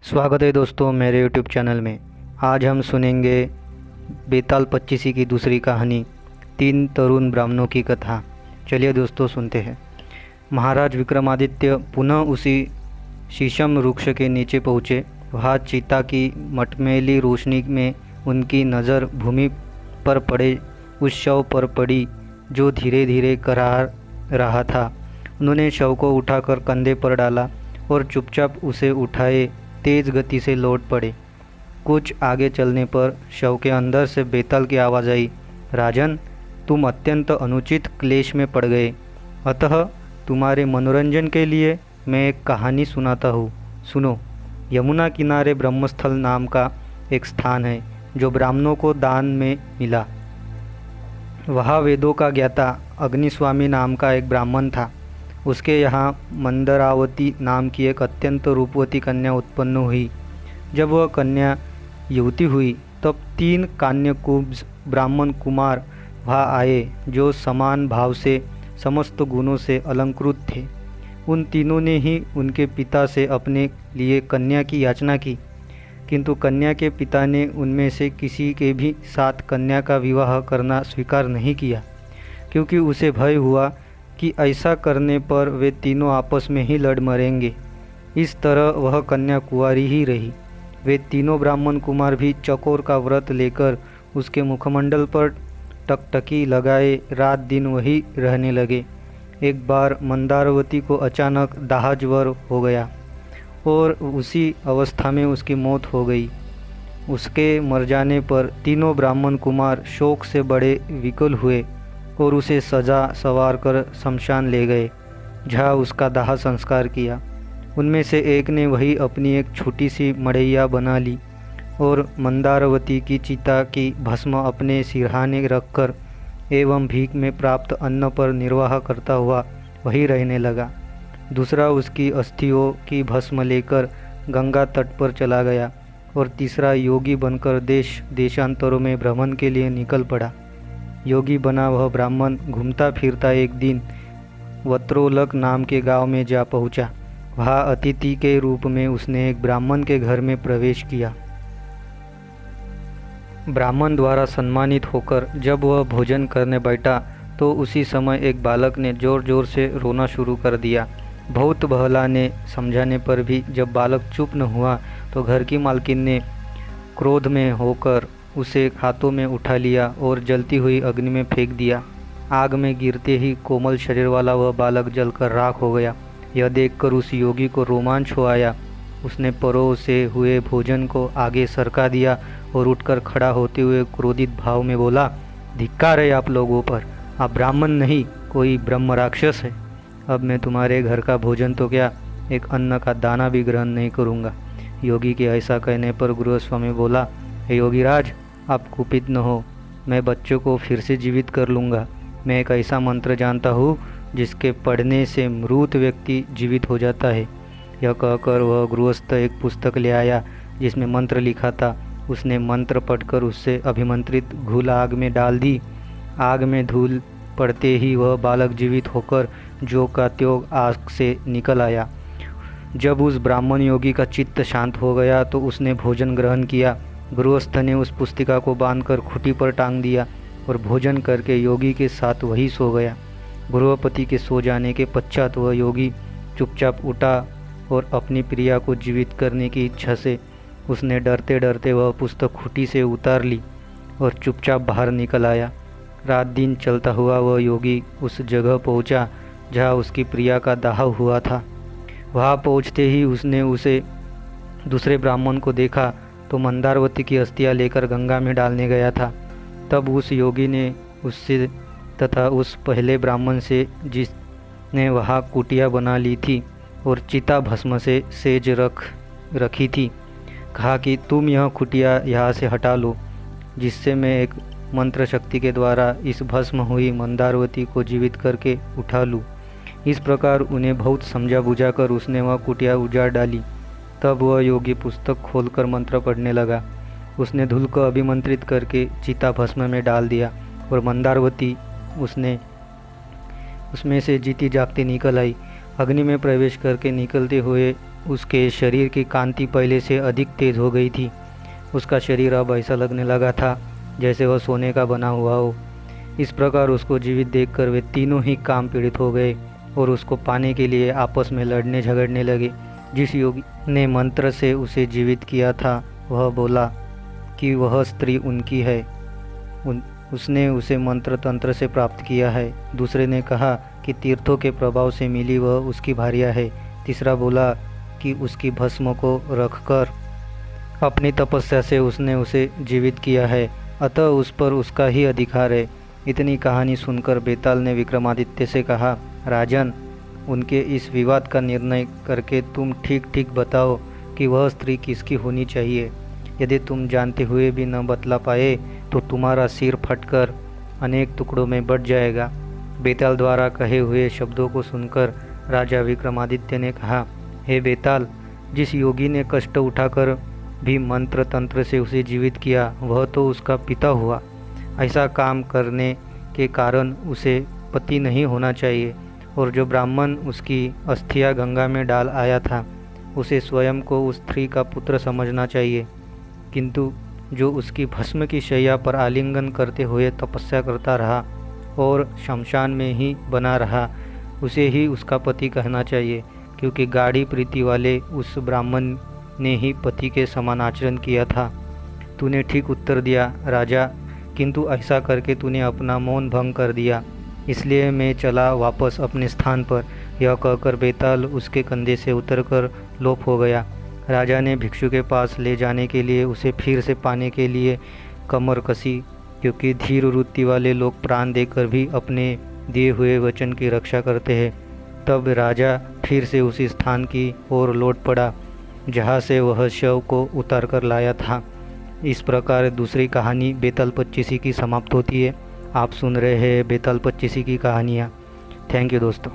स्वागत है दोस्तों मेरे YouTube चैनल में। आज हम सुनेंगे बेताल पच्चीसी की दूसरी कहानी, तीन तरुण ब्राह्मणों की कथा। चलिए दोस्तों सुनते हैं। महाराज विक्रमादित्य पुनः उसी शीशम वृक्ष के नीचे पहुँचे। वहाँ चिता की मटमैली रोशनी में उनकी नज़र भूमि पर पड़े उस शव पर पड़ी जो धीरे धीरे करार रहा था। उन्होंने शव को उठाकर कंधे पर डाला और चुपचाप उसे उठाए तेज़ गति से लौट पड़े। कुछ आगे चलने पर शव के अंदर से बेताल की आवाज़ आई, राजन, तुम अत्यंत अनुचित क्लेश में पड़ गए, अतः तुम्हारे मनोरंजन के लिए मैं एक कहानी सुनाता हूँ। सुनो। यमुना किनारे ब्रह्मस्थल नाम का एक स्थान है जो ब्राह्मणों को दान में मिला। वहाँ वेदों का ज्ञाता अग्निस्वामी नाम का एक ब्राह्मण था। उसके यहाँ मंदरावती नाम की एक अत्यंत रूपवती कन्या उत्पन्न हुई। जब वह कन्या युवती हुई तब तीन कान्यकुब्ज ब्राह्मण कुमार वहाँ आए जो समान भाव से समस्त गुणों से अलंकृत थे। उन तीनों ने ही उनके पिता से अपने लिए कन्या की याचना की, किंतु कन्या के पिता ने उनमें से किसी के भी साथ कन्या का विवाह करना स्वीकार नहीं किया, क्योंकि उसे भय हुआ कि ऐसा करने पर वे तीनों आपस में ही लड़ मरेंगे। इस तरह वह कन्या कुंवारी ही रही। वे तीनों ब्राह्मण कुमार भी चकोर का व्रत लेकर उसके मुखमंडल पर टकटकी लगाए रात दिन वही रहने लगे। एक बार मंदारवती को अचानक दाहज्वर हो गया और उसी अवस्था में उसकी मौत हो गई। उसके मर जाने पर तीनों ब्राह्मण कुमार शोक से बड़े विकल हुए और उसे सजा सवार कर शमशान ले गए, जहाँ उसका दाह संस्कार किया। उनमें से एक ने वही अपनी एक छोटी सी मड़ैया बना ली और मंदारवती की चिता की भस्म अपने सिरहाने रखकर एवं भीख में प्राप्त अन्न पर निर्वाह करता हुआ वहीं रहने लगा। दूसरा उसकी अस्थियों की भस्म लेकर गंगा तट पर चला गया और तीसरा योगी बनकर देश देशांतरों में भ्रमण के लिए निकल पड़ा। योगी बना वह ब्राह्मण घूमता फिरता एक दिन वत्रोलक नाम के गांव में जा पहुंचा। वहाँ अतिथि के रूप में उसने एक ब्राह्मण के घर में प्रवेश किया। ब्राह्मण द्वारा सम्मानित होकर जब वह भोजन करने बैठा तो उसी समय एक बालक ने जोर जोर से रोना शुरू कर दिया। बहुत बहलाने समझाने पर भी जब बालक चुप न हुआ तो घर की मालकिन ने क्रोध में होकर उसे हाथों में उठा लिया और जलती हुई अग्नि में फेंक दिया। आग में गिरते ही कोमल शरीर वाला वह बालक जलकर राख हो गया। यह देखकर उस योगी को रोमांच हो आया। उसने परोसे हुए भोजन को आगे सरका दिया और उठकर खड़ा होते हुए क्रोधित भाव में बोला, धिक्कार है आप लोगों पर, आप ब्राह्मण नहीं कोई ब्रह्म राक्षस है। अब मैं तुम्हारे घर का भोजन तो क्या, एक अन्न का दाना भी ग्रहण नहीं करूँगा। योगी के ऐसा कहने पर गृहस्वामी बोला, हे योगीराज, आप कुपित न हो, मैं बच्चों को फिर से जीवित कर लूँगा। मैं एक ऐसा मंत्र जानता हूँ जिसके पढ़ने से मृत व्यक्ति जीवित हो जाता है। यह कहकर वह गृहस्थ एक पुस्तक ले आया जिसमें मंत्र लिखा था। उसने मंत्र पढ़कर उससे अभिमंत्रित घुल आग में डाल दी। आग में धूल पड़ते ही वह बालक जीवित होकर जो का त्यों आग से निकल आया। जब उस ब्राह्मण योगी का चित्त शांत हो गया तो उसने भोजन ग्रहण किया। गृहस्थ ने उस पुस्तिका को बांधकर खूंटी पर टांग दिया और भोजन करके योगी के साथ वही सो गया। गृहपति के सो जाने के पश्चात वह योगी चुपचाप उठा और अपनी प्रिया को जीवित करने की इच्छा से उसने डरते डरते वह पुस्तक खूंटी से उतार ली और चुपचाप बाहर निकल आया। रात दिन चलता हुआ वह योगी उस जगह पहुंचा जहां उसकी प्रिया का दाह हुआ था। वहां पहुंचते ही उसने उसे दूसरे ब्राह्मण को देखा तो मंदारवती की अस्थियां लेकर गंगा में डालने गया था। तब उस योगी ने उससे तथा उस पहले ब्राह्मण से जिसने वहाँ कुटिया बना ली थी और चिता भस्म से सेज रखी थी, कहा कि तुम यह कुटिया यहाँ से हटा लो, जिससे मैं एक मंत्र शक्ति के द्वारा इस भस्म हुई मंदारवती को जीवित करके उठा लूँ। इस प्रकार उन्हें बहुत समझा बुझा कर उसने वह कुटिया उजाड़ डाली। तब वह योगी पुस्तक खोलकर मंत्र पढ़ने लगा। उसने धूल को अभिमंत्रित करके चिता भस्म में डाल दिया और मंदारवती उसमें से जीती जागती निकल आई। अग्नि में प्रवेश करके निकलते हुए उसके शरीर की कांति पहले से अधिक तेज हो गई थी। उसका शरीर अब ऐसा लगने लगा था जैसे वह सोने का बना हुआ हो। इस प्रकार उसको जीवित देखकर वे तीनों ही काम पीड़ित हो गए और उसको पाने के लिए आपस में लड़ने झगड़ने लगे। जिस योगी ने मंत्र से उसे जीवित किया था वह बोला कि वह स्त्री उनकी है, उसने उसे मंत्र तंत्र से प्राप्त किया है। दूसरे ने कहा कि तीर्थों के प्रभाव से मिली वह उसकी भार्या है। तीसरा बोला कि उसकी भस्म को रखकर अपनी तपस्या से उसने उसे जीवित किया है, अतः उस पर उसका ही अधिकार है। इतनी कहानी सुनकर बेताल ने विक्रमादित्य से कहा, राजन, उनके इस विवाद का निर्णय करके तुम ठीक ठीक बताओ कि वह स्त्री किसकी होनी चाहिए। यदि तुम जानते हुए भी न बतला पाए तो तुम्हारा सिर फटकर अनेक टुकड़ों में बट जाएगा। बेताल द्वारा कहे हुए शब्दों को सुनकर राजा विक्रमादित्य ने कहा, हे बेताल, जिस योगी ने कष्ट उठाकर भी मंत्र तंत्र से उसे जीवित किया वह तो उसका पिता हुआ। ऐसा काम करने के कारण उसे पति नहीं होना चाहिए, और जो ब्राह्मण उसकी अस्थियां गंगा में डाल आया था उसे स्वयं को उस स्त्री का पुत्र समझना चाहिए, किंतु जो उसकी भस्म की शैया पर आलिंगन करते हुए तपस्या करता रहा और शमशान में ही बना रहा उसे ही उसका पति कहना चाहिए, क्योंकि गाढ़ी प्रीति वाले उस ब्राह्मण ने ही पति के समान आचरण किया था। तूने ठीक उत्तर दिया राजा, किंतु ऐसा करके तूने अपना मौन भंग कर दिया, इसलिए मैं चला वापस अपने स्थान पर। यह कहकर बेताल उसके कंधे से उतरकर लोप हो गया। राजा ने भिक्षु के पास ले जाने के लिए उसे फिर से पाने के लिए कमर कसी, क्योंकि धीर वृत्ति वाले लोग प्राण देकर भी अपने दिए हुए वचन की रक्षा करते हैं। तब राजा फिर से उसी स्थान की ओर लौट पड़ा जहाँ से वह शव को उतार कर लाया था। इस प्रकार दूसरी कहानी बेताल पच्चीसी की समाप्त होती है। आप सुन रहे हैं बेताल पच्चीसी की कहानियाँ। थैंक यू दोस्तों।